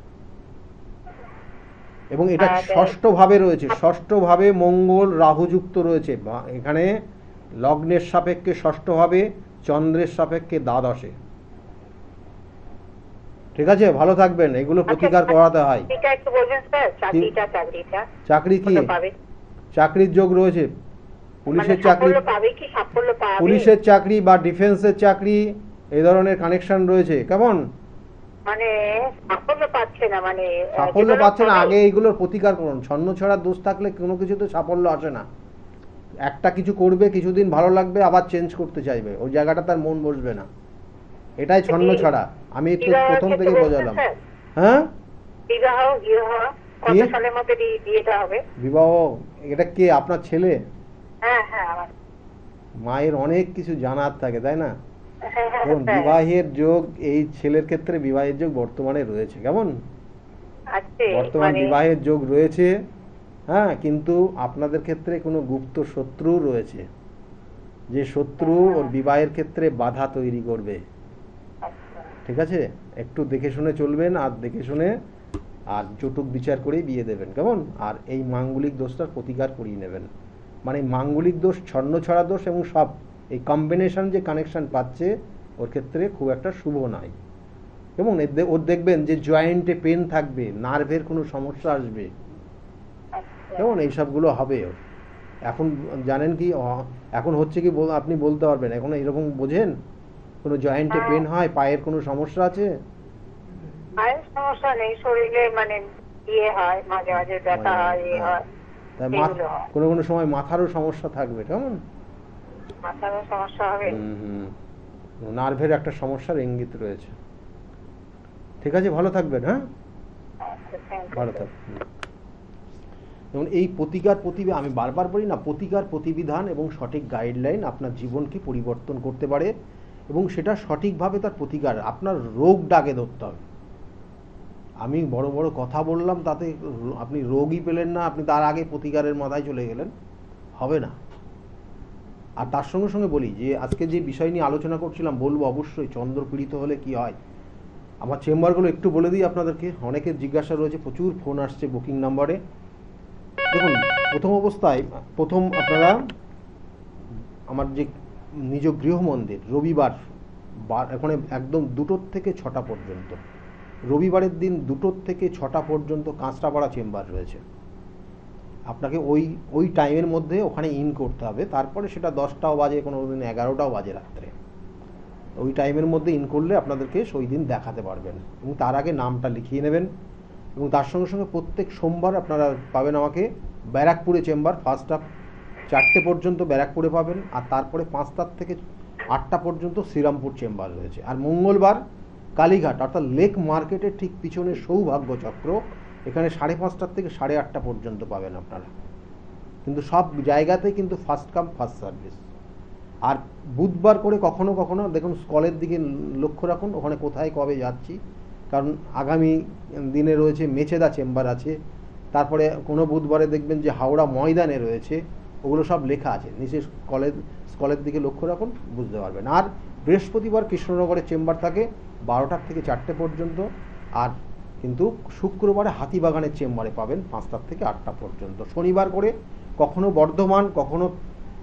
এবং এটা ষষ্ঠ ভাবে রয়েছে, ষষ্ঠ ভাবে মঙ্গল রাহুযুক্ত রয়েছে এখানে, লগ্নের সাপেক্ষে ষষ্ঠ ভাবে, চন্দ্রের সাপেক্ষে দ্বাদশে। ঠিক আছে, ভালো থাকবেন। এগুলো প্রতিকার করাতে হয়। চাকরি কি? চাকরির যোগ রয়েছে, পুলিশের চাকরি, পুলিশের চাকরি বা ডিফেন্সের চাকরি, এই ধরনের কানেকশন রয়েছে। কেমন মানে সাফল্য পাচ্ছে না? মানে সাফল্য পাচ্ছে না, আগে এইগুলোর প্রতিকার করুন। ছন্নছড়ার দোষ থাকলে কোনো কিছুতে সাফল্য আসে না। একটা কিছু করবে, কিছুদিন ভালো লাগবে, আবার চেঞ্জ করতে চাইবে, ওই জায়গাটা তার মন বসবে না। এটাই ছন্নছড়া। আমি একটু প্রথম থেকে বোঝালাম। হ্যাঁ, বিবাহ এটা কে? আপনার ছেলে? মায়ের অনেক কিছু জানার থাকে, তাই না? দেখুন, বিবাহের যোগ এই ছেলের ক্ষেত্রে বিবাহের যোগ বর্তমানে রয়েছে। কেমন বর্তমান বিবাহের যোগ রয়েছে? হ্যাঁ, কিন্তু আপনাদের ক্ষেত্রে কোনো গুপ্ত শত্রু রয়েছে, যে শত্রু ওর বিবাহের ক্ষেত্রে বাধা তৈরি করবে। ঠিক আছে, একটু দেখে শুনে চলবেন, আর দেখে শুনে আর জটুক বিচার করেই বিয়ে দেবেন। কেমন? আর এই মাঙ্গলিক দোষটার প্রতিকার করিয়ে নেবেন। মানে মাঙ্গলিক দোষ, ছন্নছড়া দোষ এবং সব এই কম্বিনেশন যে কানেকশন পাচ্ছে ওর ক্ষেত্রে খুব একটা শুভ নয়। এবং ওর দেখবেন যে জয়েন্টে পেন থাকবে, নার্ভের কোনো সমস্যা আসবে, কেমন এইসবগুলো হবে। এখন জানেন কি এখন হচ্ছে কি আপনি বলতে পারবেন? এখন এরকম বোঝেন কোনো জয়েন্টে পেন হয়, পায়ের কোনো সমস্যা আছে? পায়ের সমস্যা নেই, শরীরে মানে ইয়ে হয়, মাঝে মাঝে ব্যথা হয়, ইয়ে হয়। কোনো কোনো সময় মাথারও সমস্যা থাকবে। কেমন? মাথারও সমস্যা হবে। নার্ভের একটা সমস্যার ইঙ্গিত রয়েছে। ঠিক আছে, ভালো থাকবেন। হ্যাঁ, ভালো থাকবেন। যেমন এই আমি বারবার বলি না, প্রতিকার প্রতিবিধান এবং সঠিক গাইডলাইন আপনার জীবনকে পরিবর্তন করতে পারে, এবং সেটা সঠিকভাবে তার প্রতিকার আপনার রোগটা আগে ধরতে হবে। আমি বড় বড় কথা বললাম, তাতে আপনি রোগই পেলেন না, আপনি তার আগে প্রতিকারের মাথায় চলে গেলেন, হবে না। আর তার সঙ্গে সঙ্গে বলি যে আজকে যে বিষয় নিয়ে আলোচনা করছিলাম, বলবো অবশ্যই চন্দ্র পীড়িত হলে কি হয়। আমার চেম্বারগুলো একটু বলে দিই আপনাদেরকে, অনেকের জিজ্ঞাসা রয়েছে, প্রচুর ফোন আসছে বুকিং নাম্বারে। দেখুন, প্রথম অবস্থায় আপনারা আমার যে নিজ গৃহ মন্দির, রবিবার এখানে একদম 2টোর থেকে 6টা পর্যন্ত, রবিবারের দিন 2টোর থেকে 6টা পর্যন্ত কাঁচরাপাড়া চেম্বার রয়েছে। আপনাকে ওই ওই টাইমের মধ্যে ওখানে ইন করতে হবে, তারপরে সেটা 10টাও বাজে, কোনো দিন 11টাও বাজে রাত্রে, ওই টাইমের মধ্যে ইন করলে আপনাদেরকে ওই দিন দেখাতে পারবেন। এবং তার আগে নামটা লিখিয়ে নেবেন। এবং তার সঙ্গে সঙ্গে প্রত্যেক সোমবার আপনারা পাবেন আমাকে ব্যারাকপুরে চেম্বার, ফার্স্ট হাফ 4টে পর্যন্ত ব্যারাকপুরে পাবেন, আর তারপরে 5টার থেকে 8টা পর্যন্ত শ্রীরামপুর চেম্বার রয়েছে। আর মঙ্গলবার কালীঘাট অর্থাৎ লেক মার্কেটের ঠিক পিছনে সৌভাগ্য চক্র, এখানে 5:30 থেকে 8:30 পর্যন্ত পাবেন আপনারা। কিন্তু সব জায়গাতেই কিন্তু ফার্স্ট কাম ফার্স্ট সার্ভিস। আর বুধবার করে কখনো কখনো দেখুন স্কলের দিকে লক্ষ্য রাখুন, ওখানে কোথায় কবে যাচ্ছি, কারণ আগামী দিনে রয়েছে মেচেদা চেম্বার আছে, তারপরে কোনো বুধবারে দেখবেন যে হাওড়া ময়দানে রয়েছে, ওগুলো সব লেখা আছে নিচে, স্কলের দিকে লক্ষ্য রাখুন, বুঝতে পারবেন। আর বৃহস্পতিবার কৃষ্ণনগরের চেম্বার থাকে 12টার থেকে 4টে পর্যন্ত, আর কিন্তু শুক্রবারে হাতিবাগানের চেম্বারে পাবেন 5টার থেকে 8টা পর্যন্ত। শনিবার করে কখনো বর্ধমান, কখনো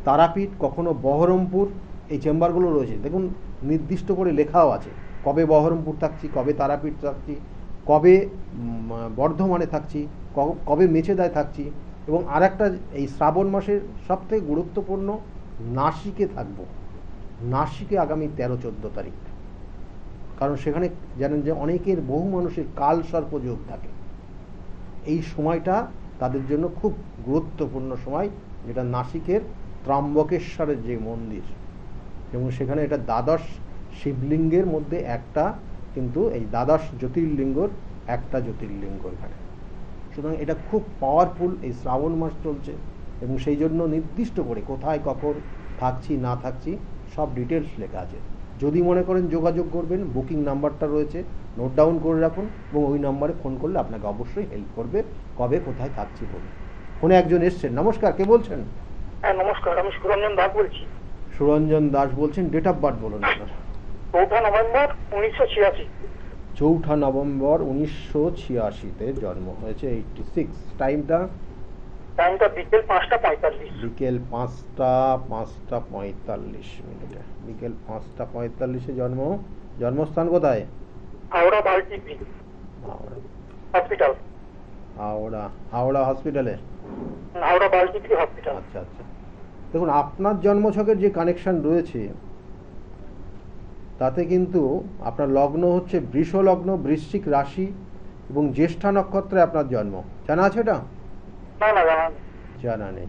তারাপীঠ, কখনো বহরমপুর, এই চেম্বারগুলো রয়েছে। দেখুন নির্দিষ্ট করে লেখাও আছে কবে বহরমপুর থাকছি, কবে তারাপীঠ থাকছি, কবে বর্ধমানে থাকছি, কবে মেচেদায় থাকছি। এবং আর একটা, এই শ্রাবণ মাসের সবথেকে গুরুত্বপূর্ণ, নাসিকে থাকবো। নাসিকে আগামী 13-14 তারিখ, কারণ সেখানে জানেন যে অনেকের, বহু মানুষের কাল সর্পযোগ থাকে। এই সময়টা তাদের জন্য খুব গুরুত্বপূর্ণ সময়, যেটা নাসিকের ত্র্যম্বকেশ্বরের যে মন্দির, এবং সেখানে এটা দ্বাদশ শিবলিঙ্গের মধ্যে একটা, কিন্তু এই দ্বাদশ জ্যোতির্লিঙ্গর একটা জ্যোতির্লিঙ্গ এখানে। সুতরাং এটা খুব পাওয়ারফুল। এই শ্রাবণ মাস চলছে এবং সেই জন্য নির্দিষ্ট করে কোথায় কখন থাকছি না থাকছি সব ডিটেলস লেখা আছে। যদি মনে করেন যোগাযোগ করবেন, বুকিং নাম্বারটা রয়েছে, নোট ডাউন করে রাখুন, এবং ওই নাম্বারে ফোন করলে আপনাকে অবশ্যই হেল্প করবে কবে কোথায় থাকছি বলে। ফোনে একজন এসছেন। নমস্কার, কে বলছেন? হ্যাঁ নমস্কার, আমি সুরঞ্জন দাস বলছি। সুরঞ্জন দাস বলছেন, ডেট অফ বার্থ বলুন আপনার। 4 নভেম্বর 1986। 4 নভেম্বর 1986-তে জন্ম হয়েছে, 86। টাইমটা? টাইমটা বিকেল 5:45। বিকেল 5:45 বিকেল 5:45 জন্ম। জন্মস্থান কোথায়? হাওড়া বালটিপি হাওড়া। হসপিটাল। হাওড়া হসপিটালে? হাওড়া বালটিপি হসপিটাল। আচ্ছা আচ্ছা। দেখুন আপনার জন্মছকের যে কানেকশন রয়েছে তাতে কিন্তু আপনার লগ্ন হচ্ছে বৃষ লগ্ন, বৃশ্চিক রাশি, এবং জ্যেষ্ঠা নক্ষত্রে আপনার জন্ম। জানা আছে এটা? না না জানা জানা নেই।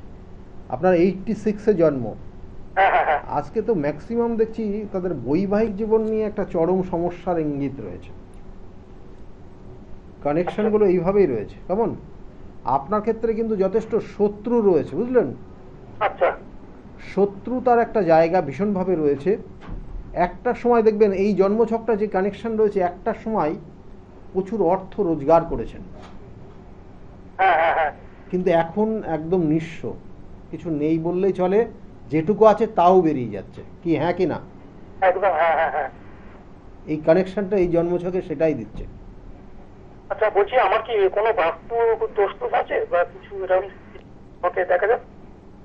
আপনার 86-এ জন্ম। হ্যাঁ। আজকে তো ম্যাক্সিমাম দেখছি তাদের বৈবাহিক জীবন নিয়ে একটা চরম সমস্যার ইঙ্গিত রয়েছে। কানেকশনগুলো এইভাবেই রয়েছে। কেমন? আপনার ক্ষেত্রে কিন্তু যথেষ্ট শত্রু রয়েছে, বুঝলেন? আচ্ছা। শত্রুতার একটা জায়গা ভীষণভাবে রয়েছে। একটা সময় দেখবেন এই জন্মছকটা যে কানেকশন রয়েছে, একটা সময় প্রচুর অর্থ রোজগার করেছেন, হ্যাঁ। কিন্তু এখন একদম নিঃস্ব, কিছু নেই বললেই চলে, যেটুকু আছে তাও বেরিয়ে যাচ্ছে। কি হ্যাঁ কি না? একদম হ্যাঁ। এই কানেকশনটা এই জন্মছকে সেটাই দিচ্ছে। আচ্ছা বলছি, আমার কি কোনো বাস্তু দোষ আছে বা কিছু এরকম ওকে দেখা যাক?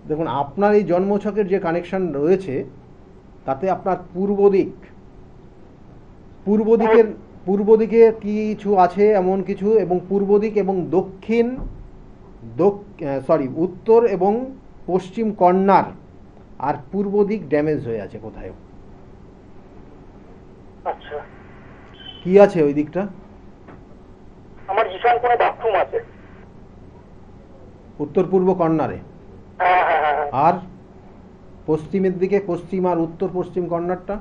দেখুন আপনার এই জন্মছকের যে কানেকশন রয়েছে তাতে আপনার পূর্ব দিকে কিছু আছে এমন কিছু, এবং পূর্ব দিক এবং উত্তর এবং পশ্চিম কর্নার আর পূর্ব দিক ড্যামেজ হয়ে আছে কোথায়। আচ্ছা। কি আছে ওই দিকটা? আমার ঈশান কোনো বাথরুম আছে উত্তর পূর্ব কর্নারে। হ্যাঁ। আর পশ্চিমের দিকে, পশ্চিম আর উত্তর পশ্চিম কর্নারটা?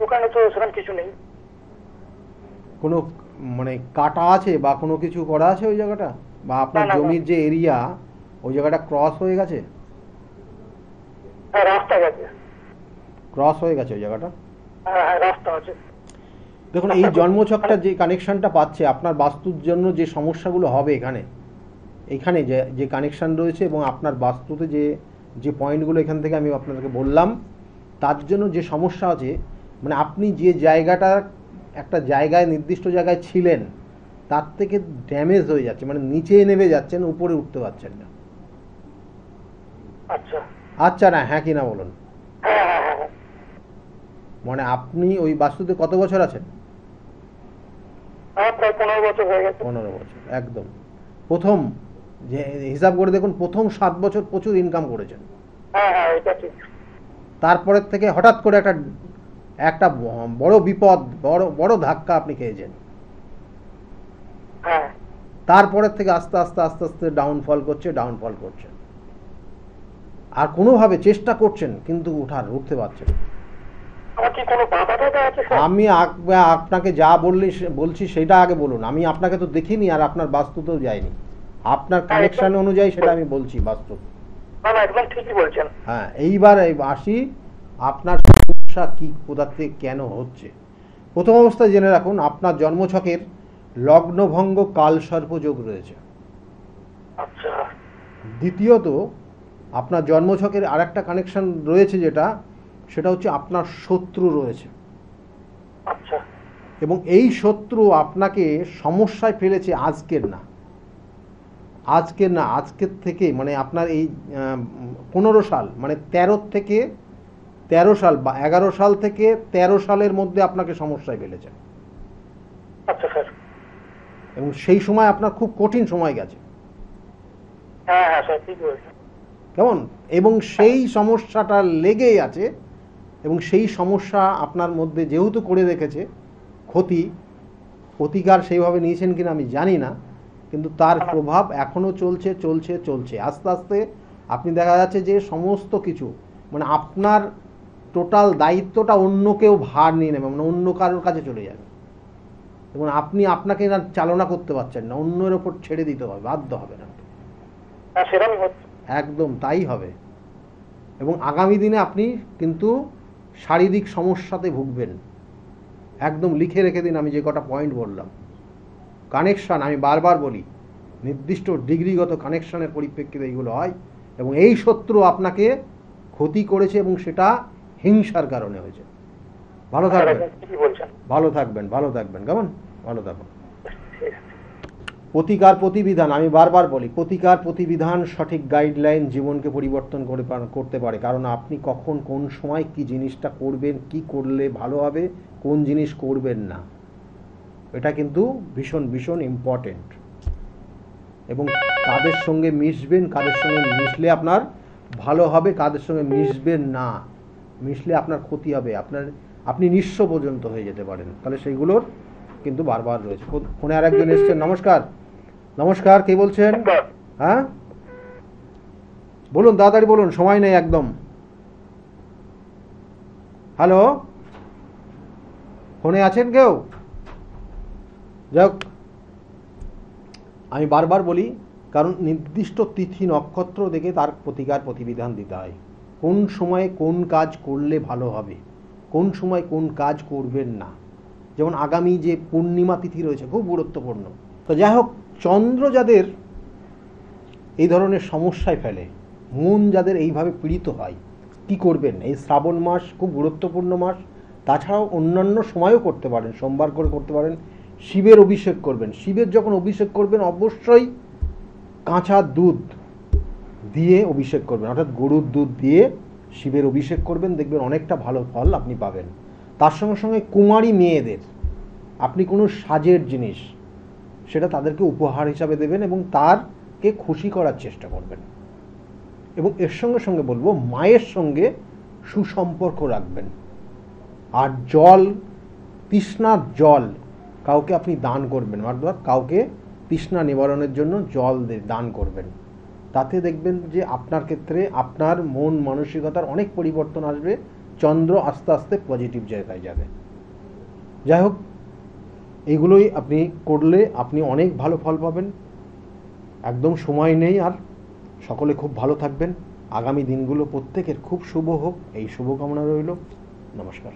ওখানে তো সেরকম কিছু নেই। কোনো মানে কাটা আছে বা কোনো কিছু করা আছে ওই জায়গাটা, বা আপনার না। জমির যে এরিয়া ওই জায়গাটা ক্রস হয়ে গেছে? হ্যাঁ রাস্তা আছে। ক্রস হয়ে গেছে ওই জায়গাটা? হ্যাঁ রাস্তা আছে। দেখুন এই জন্মছকটা যে কানেকশনটা পাচ্ছে, আপনার বাস্তুর জন্য যে সমস্যাগুলো হবে এখানে যে কানেকশন রয়েছে, এবং আপনার বাস্তুতে যে পয়েন্টগুলো এখান থেকে আমি আপনাদেরকে বললাম, তার জন্য যে সমস্যা আছে, মানে আপনি যে জায়গাটা একটা জায়গায় নির্দিষ্ট জায়গায় ছিলেন তার থেকে ড্যামেজ হয়ে যাচ্ছে, মানে নিচে নেমে যাচ্ছেন, উপরে উঠতে পারছেন না। আচ্ছা। আচ্ছা না হ্যাঁ কি না বলুন। হ্যাঁ। মানে আপনি ওই বাস্তুতে কত বছর আছেন? প্রায় 15 বছর হয়ে গেছে। 15 বছর। একদম প্রথম যে হিসাব করে দেখুন প্রথম 7 বছর প্রচুর ইনকাম করেছেন, হ্যাঁ হ্যাঁ এটা ঠিক। তারপরের থেকে হঠাৎ করে একটা একটা বড় বিপদ, বড় বড় ধাক্কা আপনি খেয়েছেন, হ্যাঁ তারপরের থেকে আস্তে আস্তে আস্তে আস্তে ডাউনফল করছে, আর কোনোভাবে চেষ্টা করছেন কিন্তু উঠতে পারছেন না। আমার কি কোনো বাধা টাধা আছে স্যার? আমি আপনাকে যা বলছি সেটা আগে বলুন। আমি আপনাকে তো দেখিনি আর আপনার বাস্তুতেও যাইনি, আপনার কানেকশন অনুযায়ী সেটা আমি বলছি বাস্তব। না না একদম ঠিকই বলছেন। হ্যাঁ, এইবার আসি আপনার সমস্যা কি, কোথা থেকে কেন হচ্ছে। প্রথম অবস্থায় জেনে রাখুন আপনার জন্মছকের লগ্নভঙ্গ কালসর্পযোগ রয়েছে। আচ্ছা দ্বিতীয়ত আপনার জন্মছকের আরেকটা কানেকশন রয়েছে সেটা হচ্ছে আপনার শত্রু রয়েছে, আচ্ছা এবং এই শত্রু আপনাকে সমস্যায় ফেলেছে আজকের থেকে, মানে আপনার এই 15 সাল, মানে 13 থেকে 13 সাল বা 11 সাল থেকে 13 সালের মধ্যে আপনাকে সমস্যায় ফেলেছে, আচ্ছা স্যার। এবং সেই সময় আপনার খুব কঠিন সময় গেছে, হ্যাঁ হ্যাঁ স্যার ঠিক বলছেন। কেমন, এবং সেই সমস্যাটা লেগেই আছে, এবং সেই সমস্যা আপনার মধ্যে যেহেতু করে রেখেছে প্রতিকার সেইভাবে নিয়েছেন কিনা আমি জানি না, কিন্তু তার প্রভাব এখনো চলছে আস্তে আস্তে। আপনি দেখা যাচ্ছে যে সমস্ত কিছু, মানে আপনার টোটাল দায়িত্বটা অন্য কেউ ভার নিয়ে নেবে, মানে অন্য কারোর কাছে চলে যাবে, এবং আপনি আপনাকে না চালনা করতে পারছেন না, অন্যের ওপর ছেড়ে দিতে হবে, বাধ্য হবে না। হ্যাঁ সেরকমই হচ্ছে। একদম তাই হবে, এবং আগামী দিনে আপনি কিন্তু শারীরিক সমস্যাতে ভুগবেন। একদম লিখে রেখে দিন আমি যে কটা পয়েন্ট বললাম। কানেকশান, আমি বারবার বলি, নির্দিষ্ট ডিগ্রিগত কানেকশানের পরিপ্রেক্ষিতে এইগুলো হয়, এবং এই শত্রু আপনাকে ক্ষতি করেছে এবং সেটা হিংসার কারণে হয়েছে। ভালো থাকবেন, ঠিকই বলছেন। ভালো থাকবেন, কেমন, ভালো থাকুন। প্রতিকার প্রতিবিধান, আমি বারবার বলি, প্রতিকার প্রতিবিধান সঠিক গাইডলাইন জীবনকে পরিবর্তন করতে পারে। কারণ আপনি কখন কোন সময় কি জিনিসটা করবেন, কি করলে ভালো হবে, কোন জিনিস করবেন না, এটা কিন্তু ভীষণ ভীষণ ইম্পর্টেন্ট। এবং কাদের সঙ্গে মিশবেন, কাদের সঙ্গে মিশলে আপনার ভালো হবে, কাদের সঙ্গে মিশবেন না, মিশলে আপনার ক্ষতি হবে, আপনি নিঃস্ব পর্যন্ত হয়ে যেতে পারেন। তাহলে সেইগুলোর কিন্তু বারবার রয়েছে। ফোনে আর একজন এসছেন। নমস্কার, কে বলছেন? হ্যাঁ বলুন, তাড়াতাড়ি বলুন, সময় নেই একদম। হ্যালো, ফোনে আছেন কেউ? যাক, আমি বারবার বলি, কারণ নির্দিষ্ট তিথি নক্ষত্র দেখে তার প্রতিকার প্রতিবিধান দিতে হয়। কোন সময়ে কোন কাজ করলে ভালো হবে, কোন সময় কোন কাজ করবেন না। যেমন আগামী যে পূর্ণিমা তিথি রয়েছে খুব গুরুত্বপূর্ণ। তো যাই হোক, চন্দ্র যাদের এই ধরনের সমস্যায় ফেলে, মন যাদের এইভাবে পীড়িত হয়, কি করবেন? এই শ্রাবণ মাস খুব গুরুত্বপূর্ণ মাস। তাছাড়াও অন্যান্য সময়ও করতে পারেন, সোমবার করে করতে পারেন। শিবের অভিষেক করবেন। শিবের যখন অভিষেক করবেন অবশ্যই কাঁচা দুধ দিয়ে অভিষেক করবেন, অর্থাৎ গরুর দুধ দিয়ে শিবের অভিষেক করবেন, দেখবেন অনেকটা ভালো ফল আপনি পাবেন। তার সঙ্গে সঙ্গে কুমারী মেয়েদের আপনি কোনো সাজের জিনিস সেটা তাদেরকে উপহার হিসাবে দেবেন এবং তারকে খুশি করার চেষ্টা করবেন। এবং এর সঙ্গে সঙ্গে বলবো, মায়ের সঙ্গে সুসম্পর্ক রাখবেন। আর তৃষ্ণার জল কাউকে আপনি দান করবেন, অর্থাৎ কাউকে তৃষ্ণা নিবারণের জন্য জল দান করবেন। তাতে দেখবেন যে আপনার ক্ষেত্রে আপনার মন মানসিকতার অনেক পরিবর্তন আসবে। চন্দ্র আস্তে আস্তে পজিটিভ জায়গায় যাবে। যাই হোক, এইগুলোই আপনি করলে আপনি অনেক ভালো ফল পাবেন। একদম সময় নেই আর। সকলে খুব ভালো থাকবেন। আগামী দিনগুলো প্রত্যেকের খুব শুভ হোক, এই শুভকামনা রইল। নমস্কার।